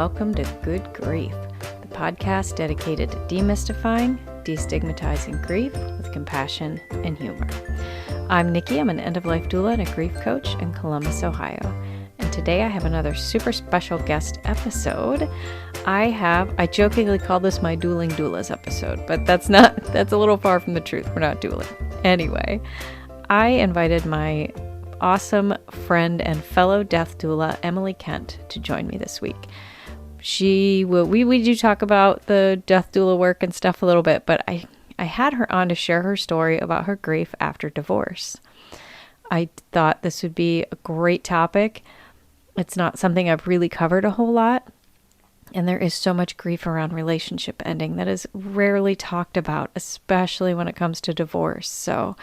welcome to Good Grief, the podcast dedicated to demystifying, destigmatizing grief with compassion and humor. I'm Nikki. I'm an end-of-life doula and a grief coach in Columbus, Ohio. And today I have another super special guest episode. I jokingly call this my Dueling Doulas episode, but that's a little far from the truth. We're not dueling. Anyway, I invited my awesome friend and fellow death doula, Emily Kent, to join me this week. We do talk about the death doula work and stuff a little bit, but I had her on to share her story about her grief after divorce. I thought this would be a great topic. It's not something I've really covered a whole lot, and there is so much grief around relationship ending that is rarely talked about, especially when it comes to divorce. So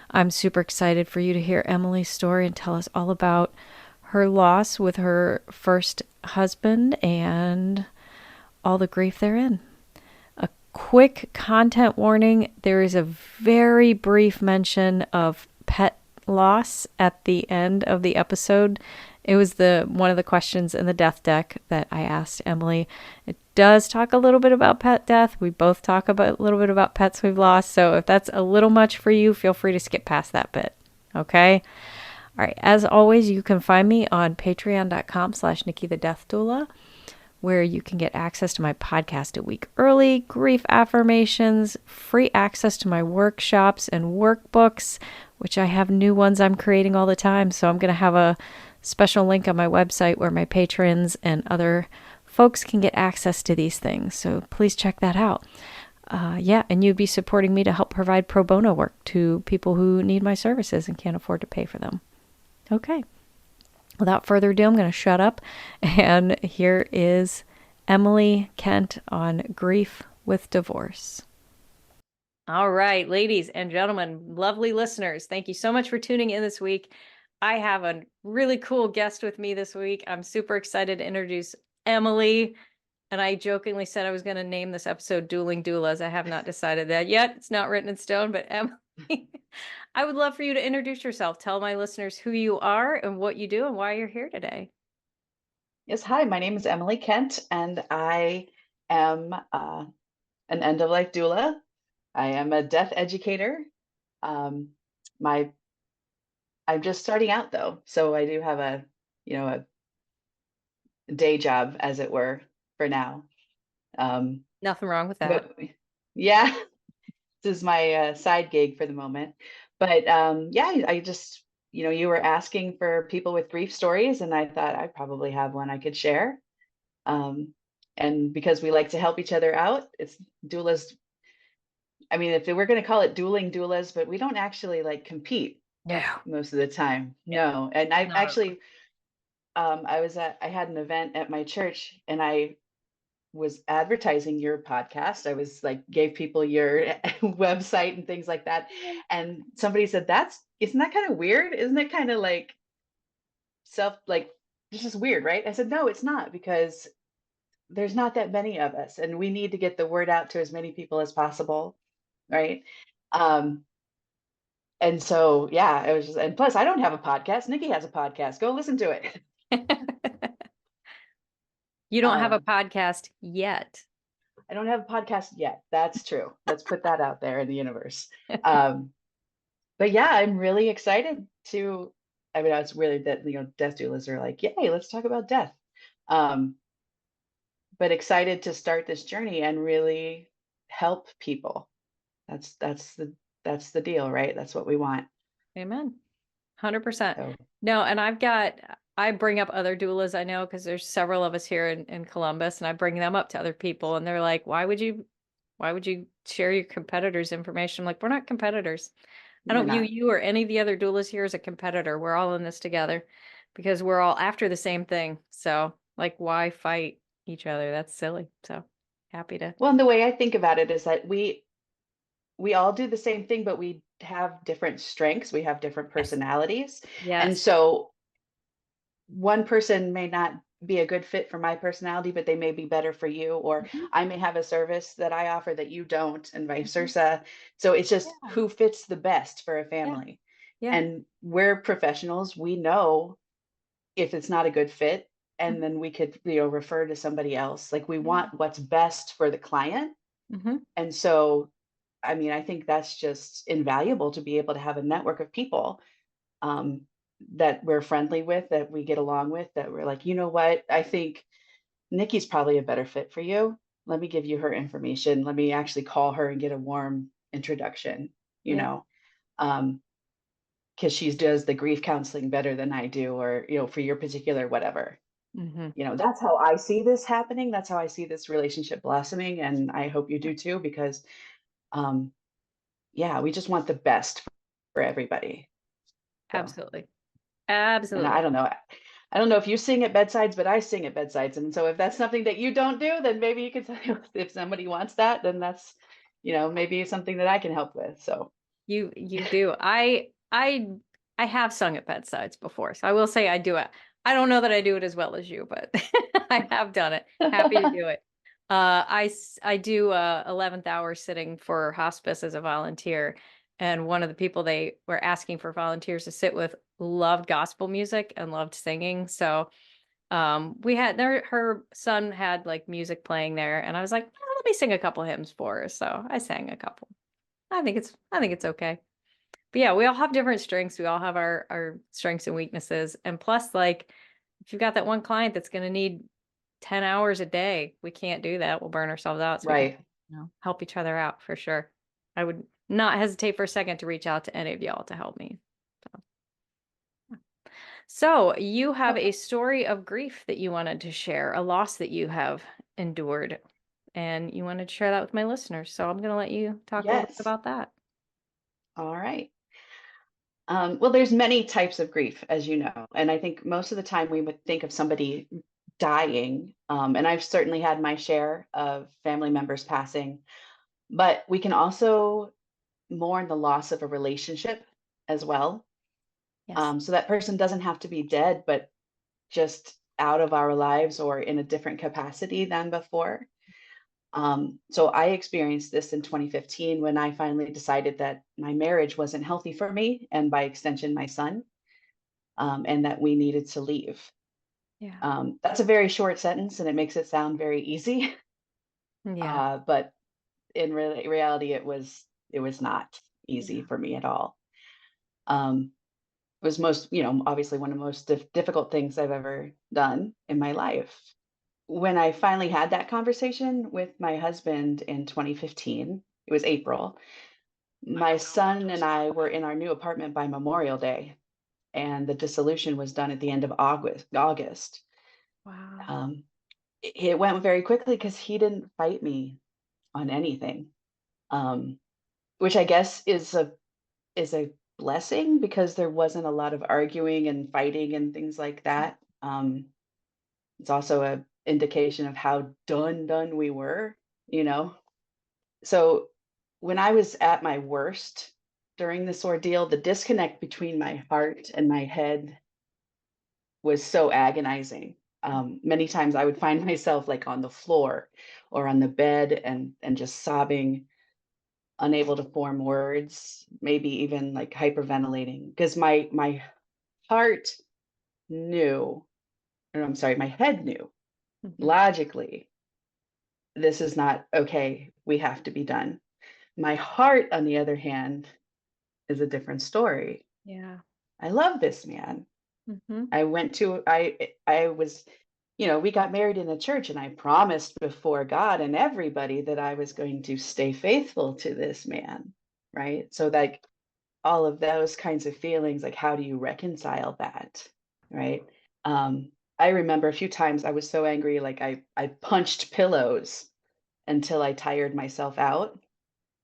I'm super excited for you to hear Emily's story and tell us all about her loss with her first husband and all the grief therein. A quick content warning: there is a very brief mention of pet loss at the end of the episode. It was one of the questions in the death deck that I asked Emily. It does talk a little bit about pet death. We both talk a little bit about pets we've lost. So if that's a little much for you, feel free to skip past that bit. Okay? All right. As always, you can find me on patreon.com/Nikki the Death Doula, where you can get access to my podcast a week early, grief affirmations, free access to my workshops and workbooks, which I have new ones I'm creating all the time. So I'm going to have a special link on my website where my patrons and other folks can get access to these things. So please check that out. And you'd be supporting me to help provide pro bono work to people who need my services and can't afford to pay for them. Okay. Without further ado, I'm going to shut up. And here is Emily Kent on grief with divorce. All right, ladies and gentlemen, lovely listeners, thank you so much for tuning in this week. I have a really cool guest with me this week. I'm super excited to introduce Emily. And I jokingly said I was going to name this episode Dueling Doulas. I have not decided that yet. It's not written in stone, but Emily, I would love for you to introduce yourself. Tell my listeners who you are and what you do and why you're here today. Yes, hi, my name is Emily Kent, and I am an end-of-life doula. I am a death educator. Um, my I'm just starting out though, so I do have a day job, as it were, for now. Nothing wrong with that. But yeah, this is my side gig for the moment. But yeah, I just, you were asking for people with grief stories, and I thought I probably have one I could share. Um, and because we like to help each other out, it's doulas. I mean, if we're going to call it dueling doulas, but we don't actually like compete No. most of the time. No. And I actually, I had an event at my church, and I was advertising your podcast. I was like, gave people your website and things like that. And somebody said, isn't that kind of weird? Isn't it kind of like this is weird, right? I said, no, it's not, because there's not that many of us, and we need to get the word out to as many people as possible, right? Um, and so yeah, it was just, and plus I don't have a podcast. Nikki has a podcast. Go listen to it. You don't have a podcast yet. I don't have a podcast yet. That's true. Let's put that out there in the universe. But yeah, I'm really excited to. I mean, it's really that death doulas are like, yay, let's talk about death. But excited to start this journey and really help people. That's the deal, right? That's what we want. Amen. 100%. So. No, and I bring up other doulas I know, because there's several of us here in Columbus, and I bring them up to other people, and they're like, why would you share your competitors' information? I'm like, we're not competitors. I don't view you or any of the other doulas here as a competitor. We're all in this together because we're all after the same thing. So like, why fight each other? That's silly. So happy to. Well, and the way I think about it is that we all do the same thing, but we have different strengths. We have different personalities. Yes. And so one person may not be a good fit for my personality, but they may be better for you, or I may have a service that I offer that you don't, and vice versa. So it's just who fits the best for a family. Yeah. And we're professionals. We know if it's not a good fit, and then we could, refer to somebody else. Like, we Yeah. want what's best for the client. Hmm. And so, I mean, I think that's just invaluable to be able to have a network of people, um, that we're friendly with, that we get along with, that we're like, you know what, I think Nikki's probably a better fit for you. Let me give you her information. Let me actually call her and get a warm introduction, you Yeah. know, because she does the grief counseling better than I do, or, for your particular whatever. Hmm. That's how I see this happening. That's how I see this relationship blossoming. And I hope you do too, because, um, yeah, we just want the best for everybody. So, Absolutely. and Absolutely. I don't know. I don't know if you sing at bedsides, but I sing at bedsides. And so if that's something that you don't do, then maybe you can tell if somebody wants that, then that's, maybe something that I can help with. So, You do. I have sung at bedsides before, so I will say I do it. I don't know that I do it as well as you, but I have done it. Happy to do it. I do 11th hour sitting for hospice as a volunteer, and one of the people they were asking for volunteers to sit with loved gospel music and loved singing. So we had her son had like music playing there, and I was like, "Oh, let me sing a couple hymns for her." So I sang a couple. I think it's okay. But yeah, we all have different strengths. We all have our strengths and weaknesses. And plus, like, if you've got that one client that's going to need 10 hours a day, we can't do that. We'll burn ourselves out. So we can, right. help each other out for sure. I would not hesitate for a second to reach out to any of y'all to help me. So, so you have a story of grief that you wanted to share, a loss that you have endured, and you wanted to share that with my listeners. So I'm going to let you talk a little bit Yes. about that. All right. Well, there's many types of grief, as you know, and I think most of the time we would think of somebody dying, and I've certainly had my share of family members passing, but we can also mourn the loss of a relationship as well. Yes. So that person doesn't have to be dead, but just out of our lives or in a different capacity than before. So I experienced this in 2015 when I finally decided that my marriage wasn't healthy for me, and by extension, my son, and that we needed to leave. Yeah. That's a very short sentence, and it makes it sound very easy, Yeah. but in reality, it was not easy Yeah. for me at all. Um, it was obviously one of the most difficult things I've ever done in my life. When I finally had that conversation with my husband in 2015, it was April. My son and I were in our new apartment by Memorial Day, and the dissolution was done at the end of August. Wow. Um, it went very quickly because he didn't fight me on anything, um, which I guess is a blessing, because there wasn't a lot of arguing and fighting and things like that. It's also a indication of how done we were, you know. So when I was at my worst during this ordeal, the disconnect between my heart and my head was so agonizing. Many times I would find myself like on the floor or on the bed, and just sobbing, unable to form words, maybe even like hyperventilating, because my heart knew, or I'm sorry, my head knew Mhm. logically, this is not okay. We have to be done. My heart, on the other hand, is a different story. Yeah. I love this man. Hmm. I was, we got married in a church, and I promised before God and everybody that I was going to stay faithful to this man, right? So, like, all of those kinds of feelings, like, how do you reconcile that, right? I remember a few times I was so angry, like I punched pillows until I tired myself out.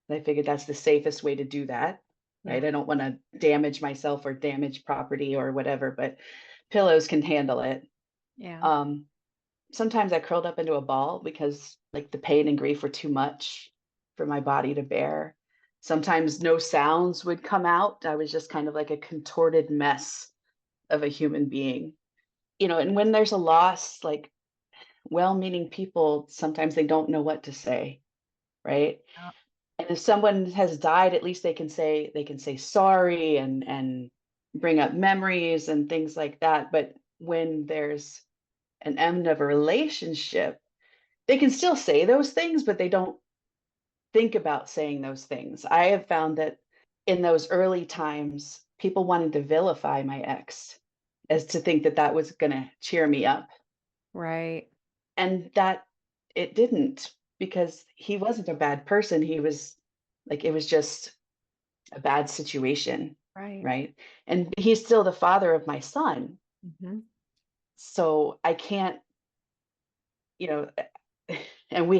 I figured that's the safest way to do that, right? Yeah. I don't want to damage myself or damage property or whatever, but pillows can handle it. Yeah. Um, Sometimes I curled up into a ball because, like, the pain and grief were too much for my body to bear. Sometimes no sounds would come out. I was just kind of like a contorted mess of a human being. And when there's a loss, like, well-meaning people, sometimes they don't know what to say, right? Yeah. And if someone has died, at least they can say sorry, and bring up memories and things like that. But when there's an end of a relationship, they can still say those things, but they don't think about saying those things. I have found that in those early times, people wanted to vilify my ex as to think that that was going to cheer me up. Right. And that it didn't, because he wasn't a bad person. He was like, it was just a bad situation. Right. Right. And he's still the father of my son. Mhm. So I can't, you know, and we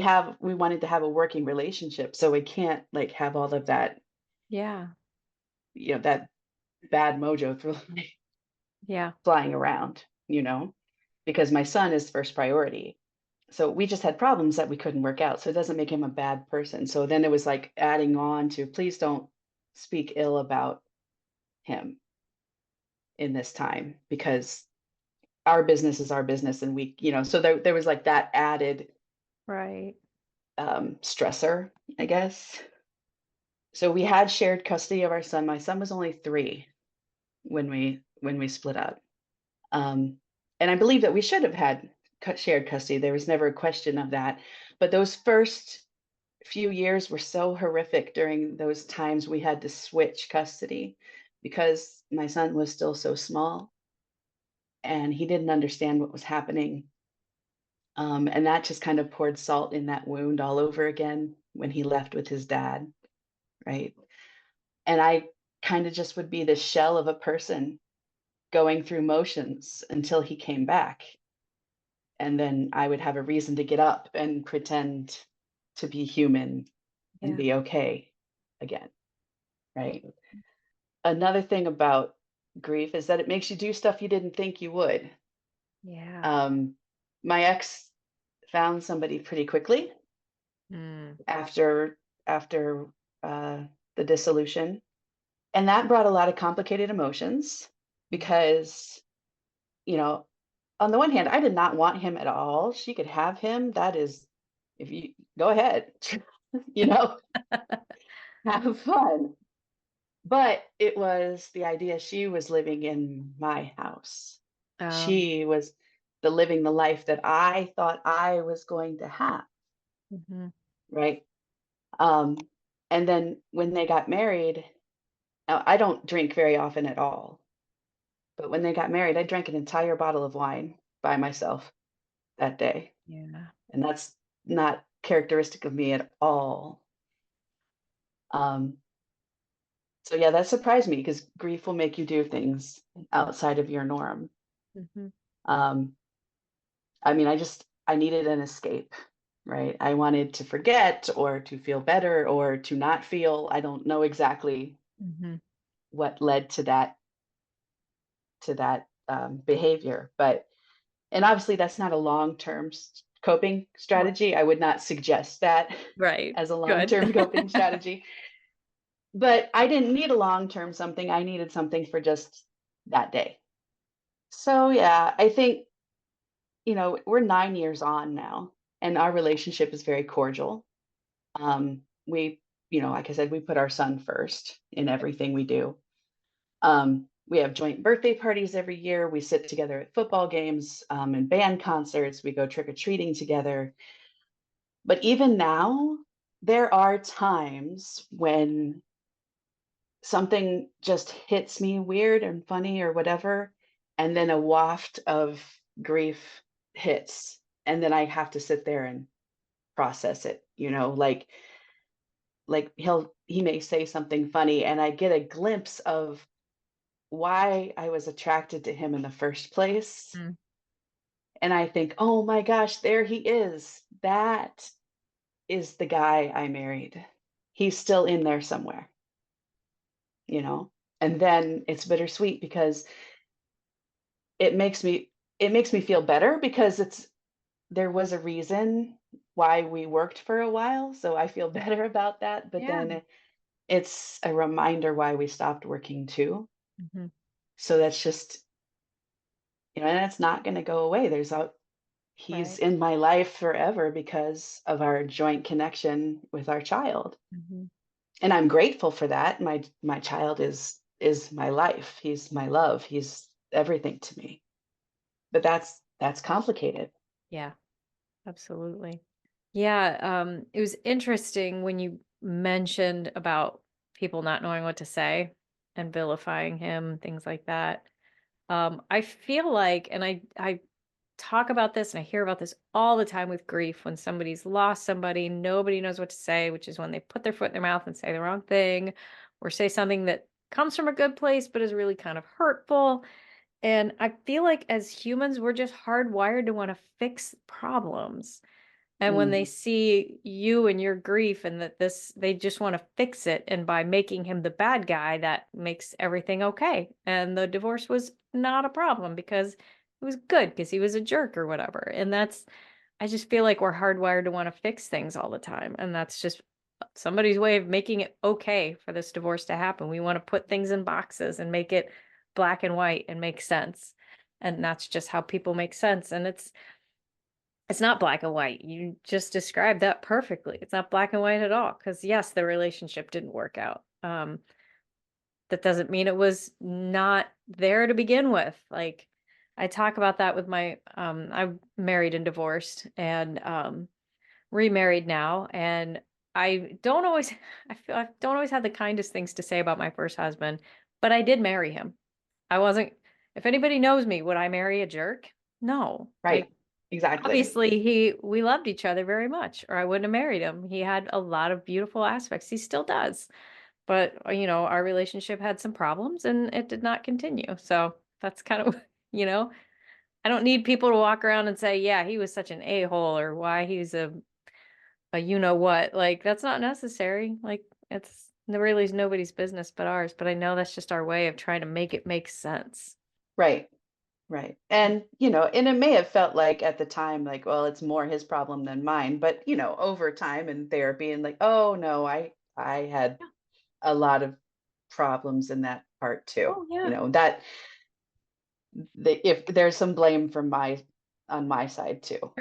wanted to have a working relationship. So we can't like have all of that, Yeah. that bad mojo Yeah. flying around, because my son is first priority. So we just had problems that we couldn't work out. So it doesn't make him a bad person. So then it was like adding on to, please don't speak ill about him in this time, because our business is our business. And so there was like that added Right. stressor, I guess. So we had shared custody of our son. My son was only 3 when we split up. Um, and I believe that we should have had shared custody. There was never a question of that. But those first few years were so horrific. During those times, we had to switch custody because my son was still so small and he didn't understand what was happening. And that just kind of poured salt in that wound all over again when he left with his dad, right? And I kind of just would be this shell of a person going through motions until he came back. And then I would have a reason to get up and pretend to be human and Yeah. be okay again, right? Another thing about grief is that it makes you do stuff you didn't think you would. Yeah. Um, my ex found somebody pretty quickly Mm. after the dissolution, and that brought a lot of complicated emotions Mhm. because, you know, on the one hand, I did not want him at all. She could have him. That is, if you go ahead, you know, have fun. But it was the idea she was living in my house. Oh. She was living the life that I thought I was going to have, Mhm. right? Um, and then when they got married, now I don't drink very often at all, but when they got married, I drank an entire bottle of wine by myself that day. Yeah. And that's not characteristic of me at all. Um, so yeah, that surprised me because grief will make you do things Mhm. outside of your norm. Mhm. Um, I mean, I needed an escape, right? I wanted to forget or to feel better or to not feel. I don't know exactly Mhm. what led to that behavior, but and obviously that's not a long-term coping Right. strategy. I would not suggest that Right. as a Good. long-term coping strategy. But I didn't need a long-term something. I needed something for just that day. So yeah, I think, we're 9 years on now and our relationship is very cordial. We, like I said, we put our son first in everything we do. We have joint birthday parties every year. We sit together at football games, and band concerts. We go trick or treating together. But even now, there are times when something just hits me weird and funny or whatever, and then a waft of grief hits, and then I have to sit there and process it. Like he may say something funny, and I get a glimpse of why I was attracted to him in the first place. Mm. And I think, oh my gosh, there he is. That is the guy I married. He's still in there somewhere, you know? And then it's bittersweet because it makes me it makes me feel better because there was a reason why we worked for a while, so I feel better about that, but Yeah. then it's a reminder why we stopped working too. Mhm. So that's just, and that's not going to go away. He's Right. in my life forever because of our joint connection with our child. Mhm. And I'm grateful for that. My child is my life. He's my love. He's everything to me. But that's complicated. Yeah, absolutely. Yeah, it was interesting when you mentioned about people not knowing what to say and vilifying him, things like that. I feel like, and I talk about this and I hear about this all the time with grief when somebody's lost somebody, nobody knows what to say, which is when they put their foot in their mouth and say the wrong thing or say something that comes from a good place but is really kind of hurtful. And I feel like as humans, we're just hardwired to want to fix problems. And when they Mm, see you and your grief and that this, they just want to fix it. And by making him the bad guy, that makes everything okay. And the divorce was not a problem because it was good because he was a jerk or whatever. And that's, I just feel like we're hardwired to want to fix things all the time. And that's just somebody's way of making it okay for this divorce to happen. We want to put things in boxes and make it black and white and make sense. And that's just how people make sense. And it's not black and white. You just described that perfectly. It's not black and white at all. Because yes, the relationship didn't work out. That doesn't mean it was not there to begin with. Like I talk about that with my I'm married and divorced and remarried now. And I don't always I feel I don't always have the kindest things to say about my first husband, but I did marry him. I wasn't if anybody knows me, would I marry a jerk? No. right. Like Exactly. obviously, we loved each other very much, or I wouldn't have married him. He had a lot of beautiful aspects. He still does. But, our relationship had some problems and it did not continue. So that's kind of, you know, I don't need people to walk around and say, yeah, he was such an a-hole or why he's a you know what. Like, that's not necessary. Like, it really is nobody's business but ours. But I know that's just our way of trying to make it make sense. Right. Right. And, and it may have felt like at the time, like, well, it's more his problem than mine. But, over time in therapy and like, oh no, I had Yeah. a lot of problems in that part too. Oh, yeah. That if there's some blame from on my side too,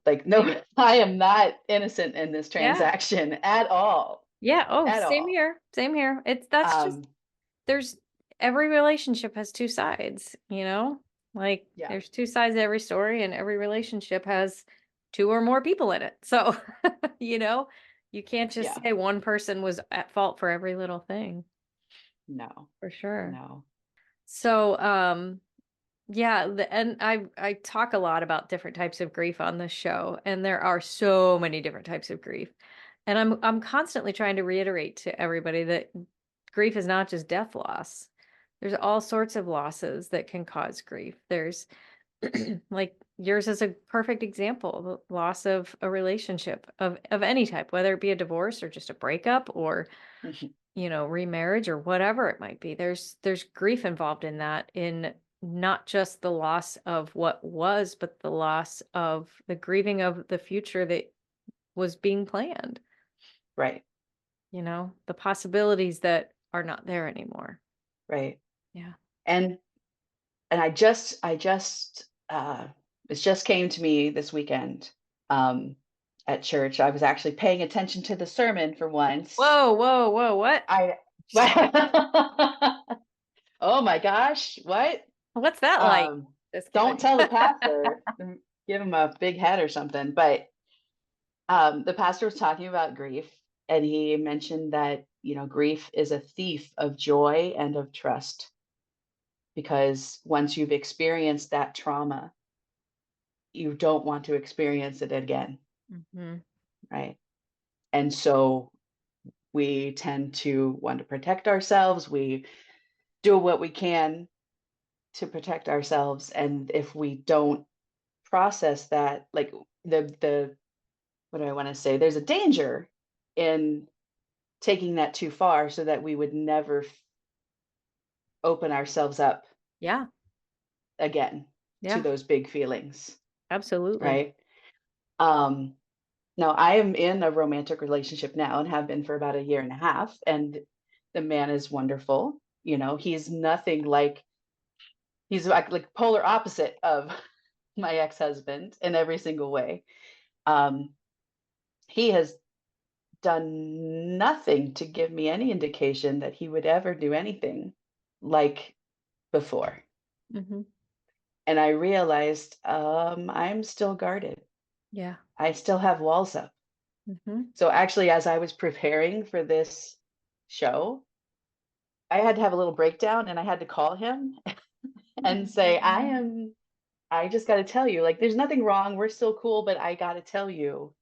like, Same. no, I am not innocent in this Yeah. transaction at all. Yeah. Oh, At same all. here. Same here. That's just, Um, there's every relationship has two sides, Like yeah, there's two sides to every story and every relationship has two or more people in it. So, you know, you can't just yeah, say one person was at fault for every little thing, no, for sure. no. So, yeah, and I talk a lot about different types of grief on this show, and there are so many different types of grief. And I'm constantly trying to reiterate to everybody that grief is not just death loss. There's all sorts of losses that can cause grief. There's like yours is a perfect example, the loss of a relationship of any type, whether it be a divorce or just a breakup or Mhm. remarriage or whatever it might be. There's grief involved in that, in not just the loss of what was, but the loss of the grieving of the future that was being planned, Right, the possibilities that are not there anymore. right. Yeah. And I just it just came to me this weekend, um, at church. I was actually paying attention to the sermon for once. Whoa, whoa, whoa, what? I Oh my gosh, what? What's that like? Um, Just don't kidding. tell the pastor, give him a big head or something, but, the pastor was talking about grief, and he mentioned that, grief is a thief of joy and of trust, because once you've experienced that trauma, you don't want to experience it again, Hmm. right? And so we tend to want to protect ourselves. We do what we can to protect ourselves. And if we don't process that, like the what do I want to say? There's a danger in taking that too far so that we would never open ourselves up Yeah, again to yeah, those big feelings, absolutely. right? Um, Now, I am in a romantic relationship now and have been for about a year and a half, and the man is wonderful. He's nothing like he's like polar opposite of my ex-husband in every single way. Um, he has done nothing to give me any indication that he would ever do anything like before. Hmm. And I realized, I'm still guarded. Yeah. I still have walls up. Hmm. So actually, as I was preparing for this show, I had to have a little breakdown and I had to call him and say, I just got to tell you, like, there's nothing wrong. We're still cool, but I got to tell you,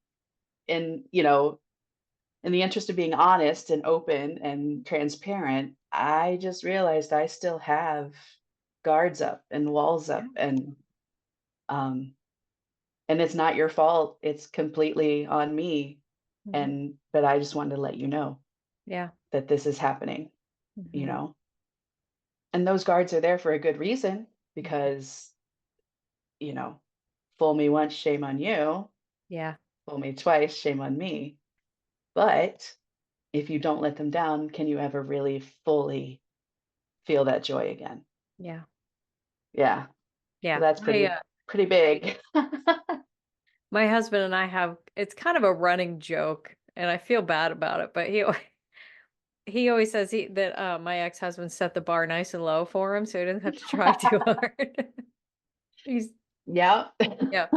in, in the interest of being honest and open and transparent, I just realized I still have guards up and walls Yeah. up, um, and it's not your fault. It's completely on me. Hmm. But I just wanted to let you know Yeah. that this is happening, you Hmm. know? And those guards are there for a good reason because, you know, fool me once, shame on you. Yeah. Fool me twice, shame on me. But if you don't let them down, can you ever really fully feel that joy again? Yeah. Yeah. So Yeah. that's pretty big. My husband and I have, it's kind of a running joke, and I feel bad about it, but he always says that my ex-husband set the bar nice and low for him so he doesn't have to try too hard. He's Yeah. Yeah.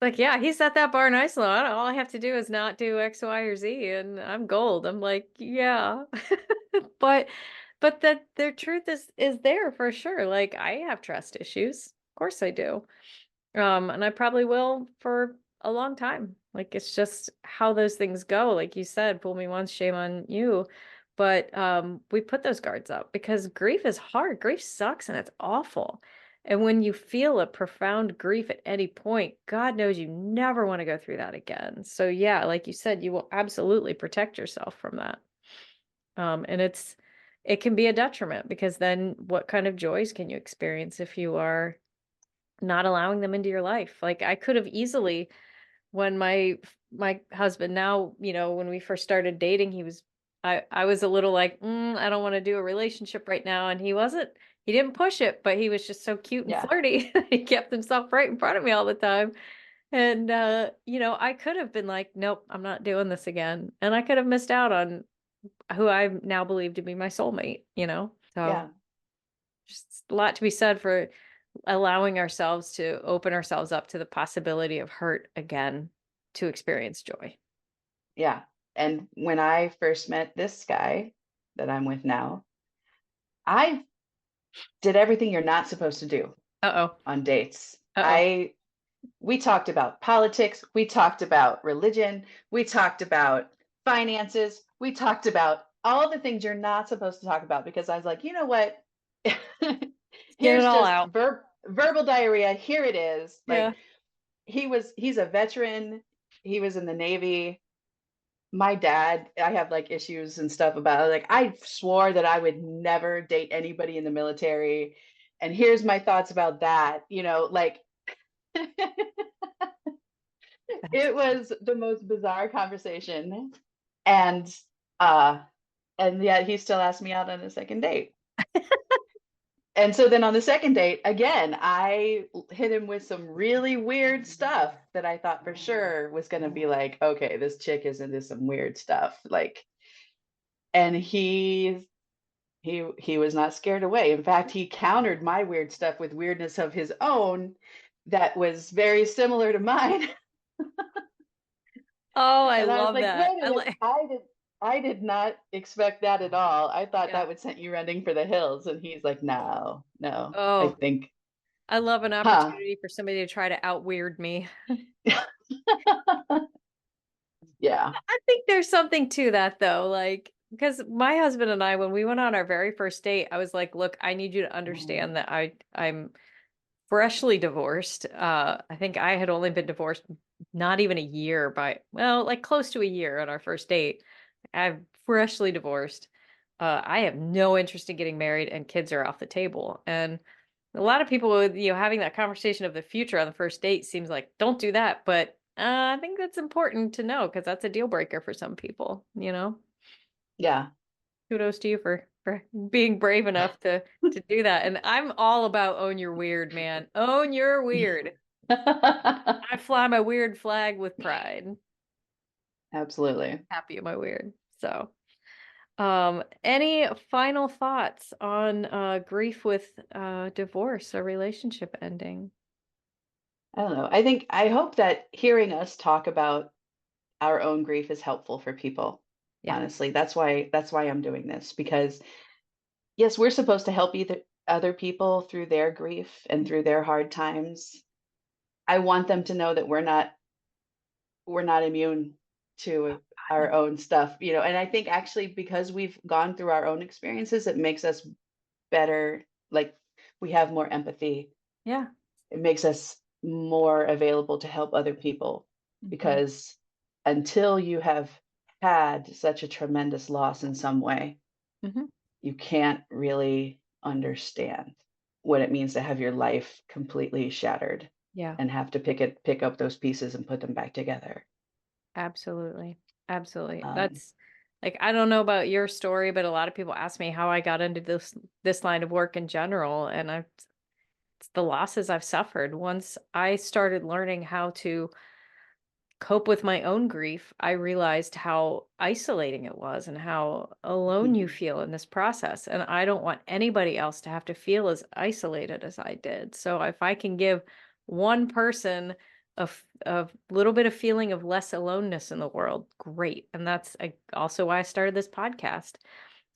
Like, yeah, he set that bar nice and low. All I have to do is not do X, Y, or Z, and I'm gold. I'm like, yeah. But the truth is there for sure. Like, I have trust issues. Of course I do. And I probably will for a long time. Like, it's just how those things go. Like you said, fool me once, shame on you. But we put those guards up because grief is hard. Grief sucks and it's awful. And when you feel a profound grief at any point, God knows you never want to go through that again. So yeah, like you said, you will absolutely protect yourself from that. And it can be a detriment because then what kind of joys can you experience if you are not allowing them into your life? Like I could have easily, when my husband now, when we first started dating, I was a little like, I don't want to do a relationship right now. And he didn't push it, but he was just so cute and Yeah. flirty. He kept himself right in front of me all the time. And I could have been like, nope, I'm not doing this again. And I could have missed out on who I now believe to be my soulmate. So Yeah. just a lot to be said for allowing ourselves to open ourselves up to the possibility of hurt again to experience joy. Yeah. And when I first met this guy that I'm with now, I did everything you're not supposed to do Uh-oh. on dates. Uh-oh. We talked about politics, we talked about religion, we talked about finances, we talked about all the things you're not supposed to talk about because I was like, you know what? Get it Here's all just out. verbal diarrhea. Here it is. Yeah. Like he's a veteran. He was in the Navy. My dad, I have like issues and stuff about it. Like I swore that I would never date anybody in the military. And here's my thoughts about that. Like That's it was the most bizarre conversation. And uh and yet he still asked me out on a second date. And so then on the second date, again, I hit him with some really weird stuff that I thought for sure was going to be like, okay, this chick is into some weird stuff. Like, and he was not scared away. In fact, he countered my weird stuff with weirdness of his own that was very similar to mine. Oh, I And I was love like, that. wait a minute, I did not expect that at all. I thought Yeah. that would send you running for the hills. And he's like, no, no, I Oh, think, I love an huh. opportunity for somebody to try to out weird me. Yeah. I think there's something to that though, like because my husband and I, when we went on our very first date, I was like, look, I need you to understand that I'm freshly divorced. I think I had only been divorced not even a year well, like close to a year on our first date. I'm freshly divorced. I have no interest in getting married and kids are off the table. And a lot of people with, having that conversation of the future on the first date seems like, don't do that. But I think that's important to know because that's a deal breaker for some people. Yeah. Kudos to you for being brave enough to do that. And I'm all about own your weird, man. Own your weird. I fly my weird flag with pride. Absolutely. Happy am I weird. So, Any final thoughts on grief with divorce or relationship ending? I don't know. I hope that hearing us talk about our own grief is helpful for people. Yeah. Honestly, that's why I'm doing this because yes, we're supposed to help either other people through their grief and through their hard times. I want them to know that we're not immune to our own stuff, and I think actually because we've gone through our own experiences, it makes us better, like we have more empathy. Yeah. It makes us more available to help other people Hmm. because until you have had such a tremendous loss in some way, Hmm. you can't really understand what it means to have your life completely shattered Yeah. and have to pick up those pieces and put them back together. Absolutely. Absolutely. Um, That's like I don't know about your story, but a lot of people ask me how I got into this line of work in general, and it's the losses I've suffered. Once I started learning how to cope with my own grief, I realized how isolating it was and how alone you mhm, feel in this process. And I don't want anybody else to have to feel as isolated as I did. So if I can give one person a little bit of feeling of less aloneness in the world, great. And that's also why I started this podcast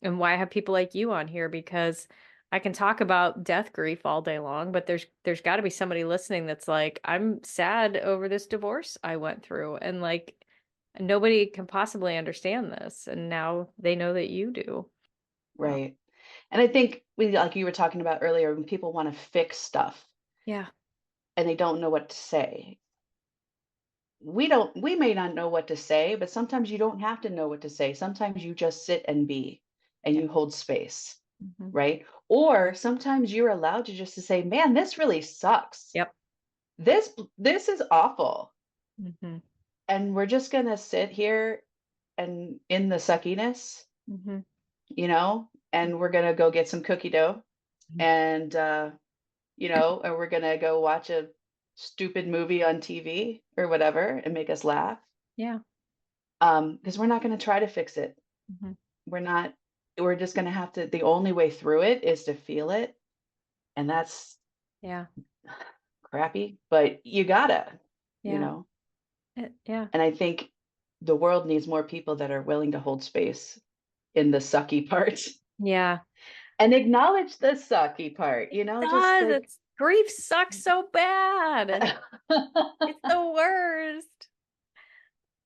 and why I have people like you on here because I can talk about death grief all day long, but there's got to be somebody listening that's like, I'm sad over this divorce I went through, and like nobody can possibly understand this, and now they know that you do. So, right. And I think like you were talking about earlier, when people want to fix stuff yeah, and they don't know what to say, we may not know what to say, but sometimes you don't have to know what to say. Sometimes you just sit and be and yeah, you hold space, hmm, right? Or sometimes you're allowed to just to say, "Man, this really sucks. yep, This is awful." hmm, And we're just going to sit here and in the suckiness, hmm, and we're going to go get some cookie dough and and we're going to go watch a stupid movie on TV or whatever and make us laugh. yeah, Because we're not going to try to fix it. hmm, We're not, we're just going to have to, the only way through it is to feel it. And that's yeah, crappy, but you gotta, you yeah, know? yeah, And I think the world needs more people that are willing to hold space in the sucky part yeah. and acknowledge the sucky part, just Does like, it's grief sucks so bad. It's the worst.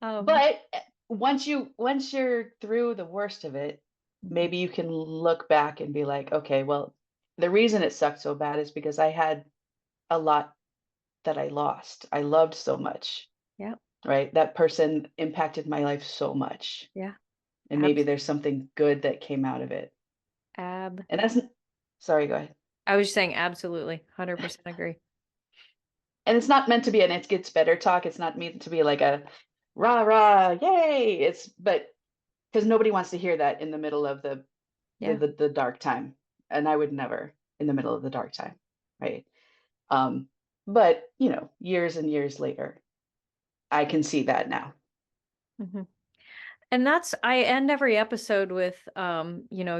Um, but once you're through the worst of it, mhm, maybe you can look back and be like, okay, well, the reason it sucked so bad is because I had a lot that I lost. I loved so much, yeah, right? That person impacted my life so much. yeah. And maybe there's something good that came out of it. Ab And that's sorry, go ahead. I was just saying absolutely, 100% agree. And it's not meant to be an it gets better talk. It's not meant to be like a rah rah, yay. It's but because nobody wants to hear that in the middle of the, Yeah. the the dark time. And I would never in the middle of the dark time, right? Um, but years and years later, I can see that now. Mhm. And that's I end every episode with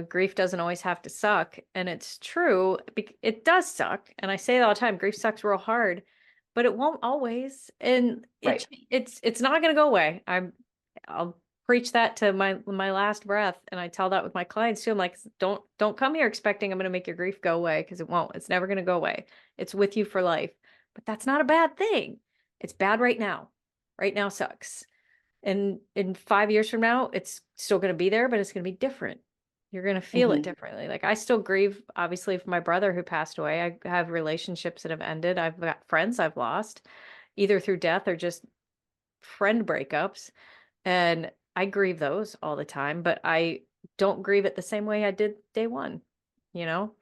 grief doesn't always have to suck, and it's true. It does suck, and I say it all the time, grief sucks real hard, but it won't always, and Right. it's not going to go away. I'll preach that to my last breath, and I tell that with my clients too. I'm like, don't come here expecting I'm going to make your grief go away because it won't. It's never going to go away. It's with you for life. But that's not a bad thing. It's bad right now. Right now sucks. And in 5 years from now, it's still going to be there, but it's going to be different. You're going to feel it Hmm. differently. Like I still grieve, obviously, for my brother who passed away. I have relationships that have ended. I've got friends I've lost, either through death or just friend breakups. And I grieve those all the time, but I don't grieve it the same way I did day one. You know,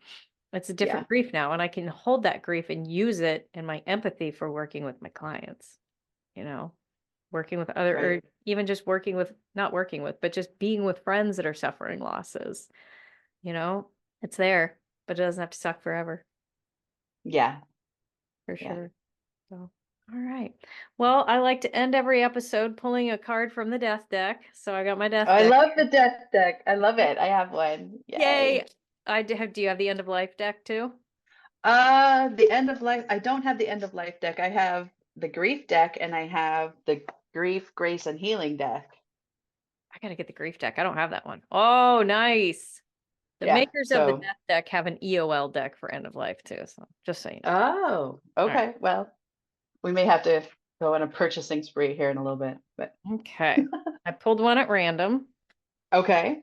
it's a Yeah. different grief now, and I can hold that grief and use it in my empathy for working with my clients, you know, working with other, or Right. even just working with, not working with, but just being with friends that are suffering losses, you know, it's there, but it doesn't have to suck forever, Yeah. for Yeah. sure. So. All right. Well, I like to end every episode pulling a card from the death deck. So I got my Oh, death I deck. love the death deck. I love it. I have one. Yay. Yay. Do you have the end of life deck too? The end of life. I don't have the end of life deck. I have the grief deck and I have the grief, grace, and healing deck. I gotta get the grief deck. I don't have that one. Oh, nice. The Yeah. makers of the So, death deck have an EOL deck for end of life too. So just so you know. oh, All right. okay. Well, we may have to go on a purchasing spree here in a little bit, but Okay. I pulled one at random. okay.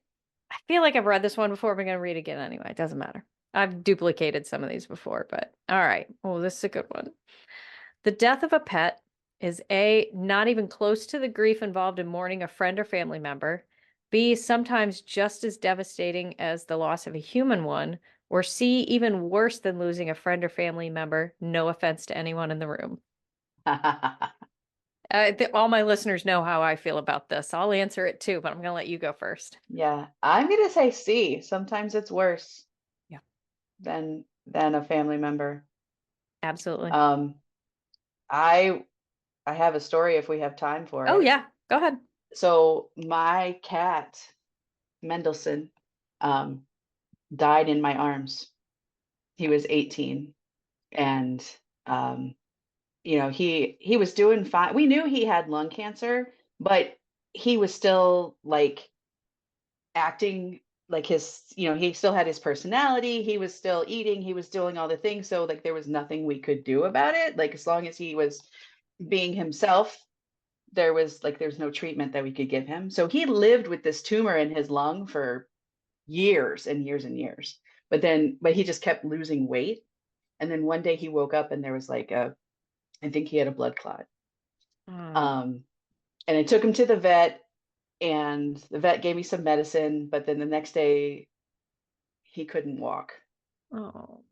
I feel like I've read this one before, but I'm gonna read it again anyway. It doesn't matter. I've duplicated some of these before, but all right. Oh, this is a good one. The death of a pet is A, not even close to the grief involved in mourning a friend or family member, B, sometimes just as devastating as the loss of a human one, or C, even worse than losing a friend or family member. No offense to anyone in the room. All my listeners know how I feel about this. I'll answer it too, but I'm going to let you go first. Yeah, I'm gonna say C. Sometimes it's worse Yeah, than a family member. absolutely. Um, I I have a story if we have time for Oh, it. yeah. Go ahead. So my cat, Mendelssohn, um, died in my arms. He was 18 and um, he was doing fine. We knew he had lung cancer, but he was still like acting like he still had his personality. He was still eating, he was doing all the things. So like there was nothing we could do about it. Like as long as he was being himself, there's no treatment that we could give him. So he lived with this tumor in his lung for years and years and years. But he just kept losing weight. And then one day he woke up and there was I think he had a blood clot. Oh, Um, and I took him to the vet and the vet gave me some medicine, but then the next day he couldn't walk. oh,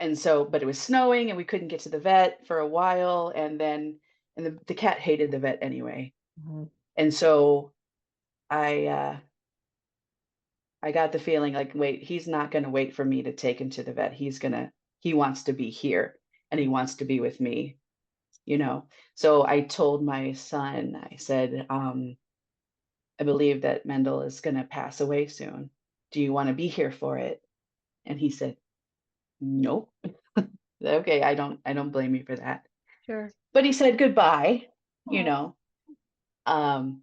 And so, but it was snowing and we couldn't get to the vet for a while. And the cat hated the vet anyway. mhm. And so I, uh, I got the feeling like, wait, he's not going to wait for me to take him to the vet. He wants to be here and he wants to be with me, you know? So I told my son, I said, I believe that Mendel is going to pass away soon. Do you want to be here for it? And he said, nope. Okay, I don't blame you for that. Sure. But he said goodbye, you Oh, know. Um,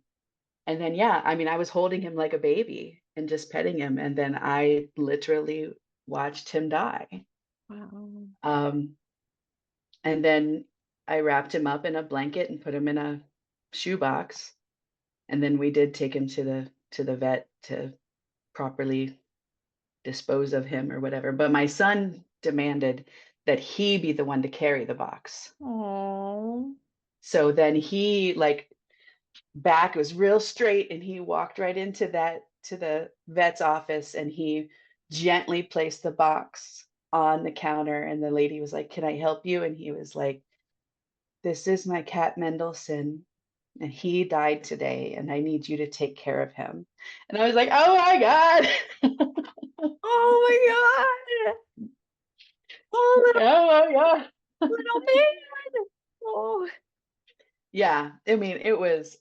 and then yeah, I mean, I was holding him like a baby and just petting him, and then I literally watched him die. wow. Um, and then I wrapped him up in a blanket and put him in a shoebox, and then we did take him to the vet to properly dispose of him or whatever. But my son demanded that he be the one to carry the box. Oh, So then he like back was real straight and he walked right into that to the vet's office and he gently placed the box on the counter and the lady was like, "Can I help you?" And he was like, "This is my cat Mendelssohn and he died today and I need you to take care of him." And I was like, "Oh my God." oh my God. Oh, little, Oh my God. little man. Oh, Yeah, I mean, it was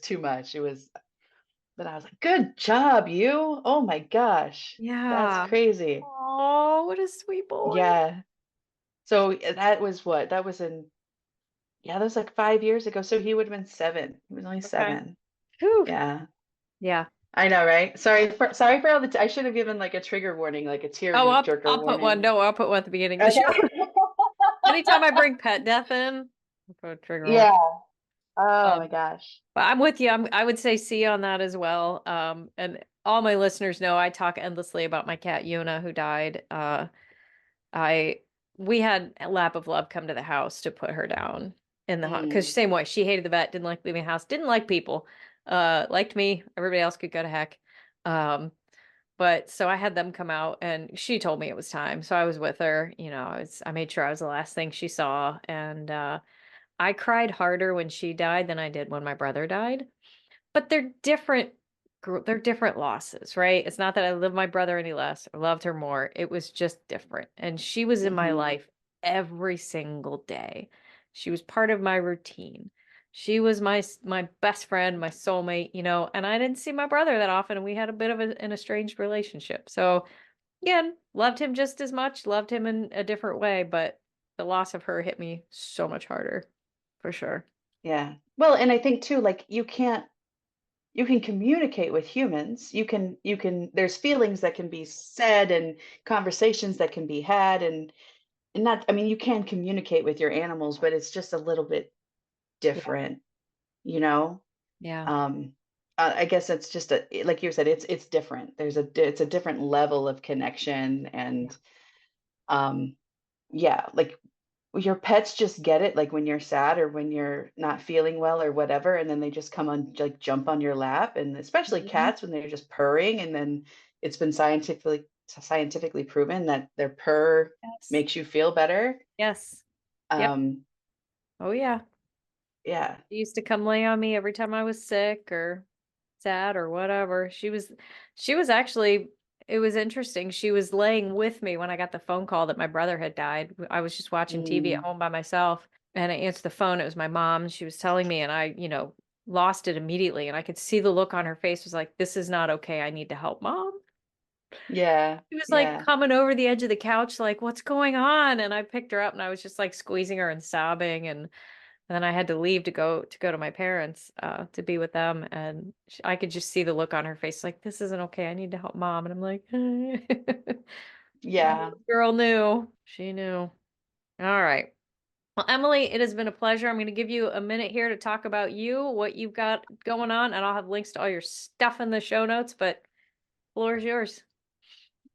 too much. But I was like, "Good job, you. Oh my gosh. That's yeah. crazy." Oh, what a sweet boy. Yeah. So that was what? That was like 5 years ago. So he would have been 7. He was only Okay. 7. Whew. Yeah. Yeah. I know, right? Sorry for all I should have given like a trigger warning, like a tear Oh, jerker I'll put one. warning. No, I'll put one at the beginning of the show. Okay. Anytime I bring pet death in, I'll put a trigger warning. Yeah. Oh my Um, gosh. but I'm with you. I would say C on that as well. And all my listeners know I talk endlessly about my cat Yuna who died. I we had a lap of love come to the house to put her down in the because Mm, same way she hated the vet, didn't like leaving the house, didn't like people, liked me. Everybody else could go to heck. Um, but so I had them come out and she told me it was time. So I was with her, I made sure I was the last thing she saw. And I cried harder when she died than I did when my brother died. But they're different losses, right? It's not that I loved my brother any less or loved her more. It was just different. And she was in my hmm life every single day. She was part of my routine. She was my best friend, my soulmate, and I didn't see my brother that often, and we had a bit of an estranged relationship. So again, loved him just as much, loved him in a different way, but the loss of her hit me so much harder, for sure. Yeah. Well, and I think too, like you can communicate with humans. You can there's feelings that can be said and conversations that can be had and not I mean, you can communicate with your animals, but it's just a little bit Yeah. different, you know? Yeah. Um, I guess it's just like you said, it's different. It's a different level of connection Yeah. and um, yeah, like your pets just get it, like when you're sad or when you're not feeling well or whatever, and then they just come on, like jump on your lap, and especially Mhm. cats when they're just purring, and then it's been scientifically proven that their purr Yes. makes you feel better. Yes. Yep. Um, Oh, yeah. yeah. She used to come lay on me every time I was sick or sad or whatever. She was actually it was interesting. She was laying with me when I got the phone call that my brother had died. I was just watching TV at Mm, home by myself, and I answered the phone. It was my mom. She was telling me, and I, lost it immediately, and I could see the look on her face was like, "This is not okay. I need to help mom." yeah, She was like yeah, coming over the edge of the couch like, "What's going on?" And I picked her up and I was just like squeezing her and sobbing, and then I had to leave to go to my parents, to be with them, and I could just see the look on her face, like, "This isn't okay, I need to help mom," and I'm like, "My yeah. little girl knew. She knew." Alright. Well, Emily, it has been a pleasure. I'm gonna give you a minute here to talk about you, what you've got going on, and I'll have links to all your stuff in the show notes, but floor is yours.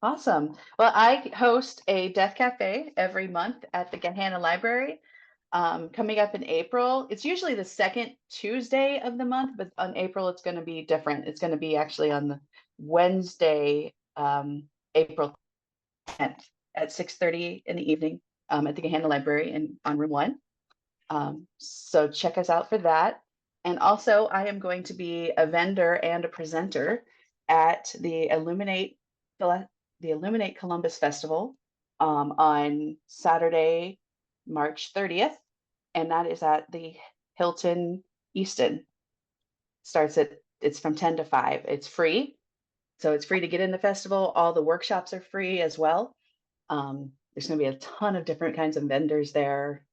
Awesome. Well, I host a death cafe every month at the Gahanna Library. Coming up in April, it's usually the second Tuesday of the month, but on April it's going to be different. It's going to be actually on the Wednesday, April 10th at 6:30 in the evening at the Gahanna Library in on room one. So check us out for that. And also, I am going to be a vendor and a presenter at the, the Illuminate Columbus Festival on Saturday, March 30th, and that is at the Hilton Easton. It's from 10 to 5. It's free, so it's free to get in the festival. All the workshops are free as well. There's going to be a ton of different kinds of vendors there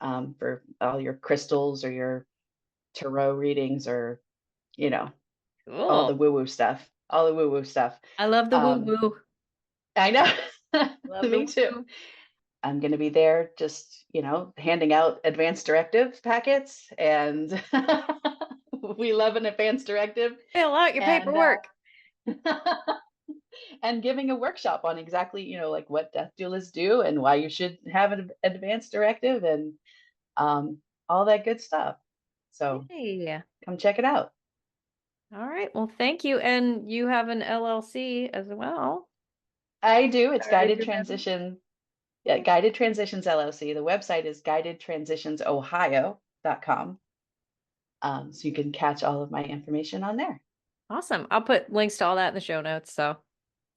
for all your crystals or your tarot readings or, you know, all Cool. the woo woo stuff, all the woo woo stuff. I love the Um, woo-woo. I know. Love the Me too. woo-woo. I'm going to be there just, handing out advance directive packets and we love an advance directive Fill out your and paperwork. and giving a workshop on exactly, like what death doulas do and why you should have an advance directive and um, all that good stuff. So Yay. come check it out. All right. Well, thank you. And you have an LLC as well. I do. It's Started Guided your business. Transition. Yeah, Guided Transitions LLC. The website is guidedtransitionsohio.com. So you can catch all of my information on there. Awesome. I'll put links to all that in the show notes so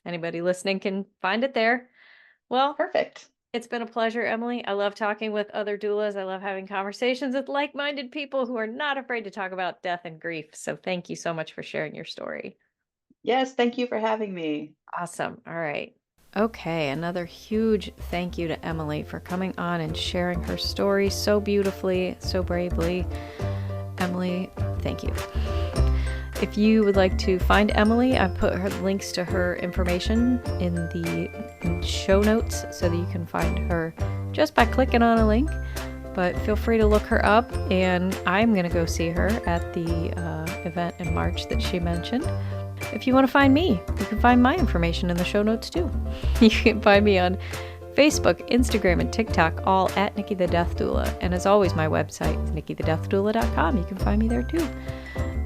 anybody listening can find it there. Well, Perfect. it's been a pleasure, Emily. I love talking with other doulas. I love having conversations with like-minded people who are not afraid to talk about death and grief. So thank you so much for sharing your story. Yes, thank you for having me. Awesome. All right. Okay, another huge thank you to Emily for coming on and sharing her story so beautifully, so bravely. Emily, thank you. If you would like to find Emily, I put her links to her information in the show notes so that you can find her just by clicking on a link. But feel free to look her up, and I'm going to go see her at the event in March that she mentioned. If you want to find me, you can find my information in the show notes too. You can find me on Facebook, Instagram, and TikTok, all at Nikki the Death Doula. And as always, my website is nikkithedeathdoula.com. You can find me there too.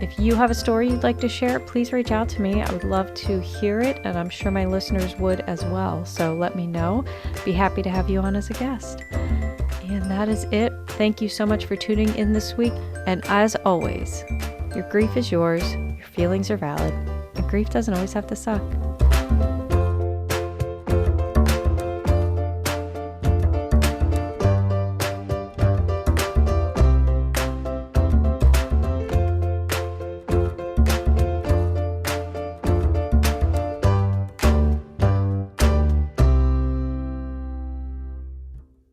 If you have a story you'd like to share, please reach out to me. I would love to hear it, and I'm sure my listeners would as well. So let me know. Be happy to have you on as a guest. And that is it. Thank you so much for tuning in this week. And as always, your grief is yours, your feelings are valid, and grief doesn't always have to suck.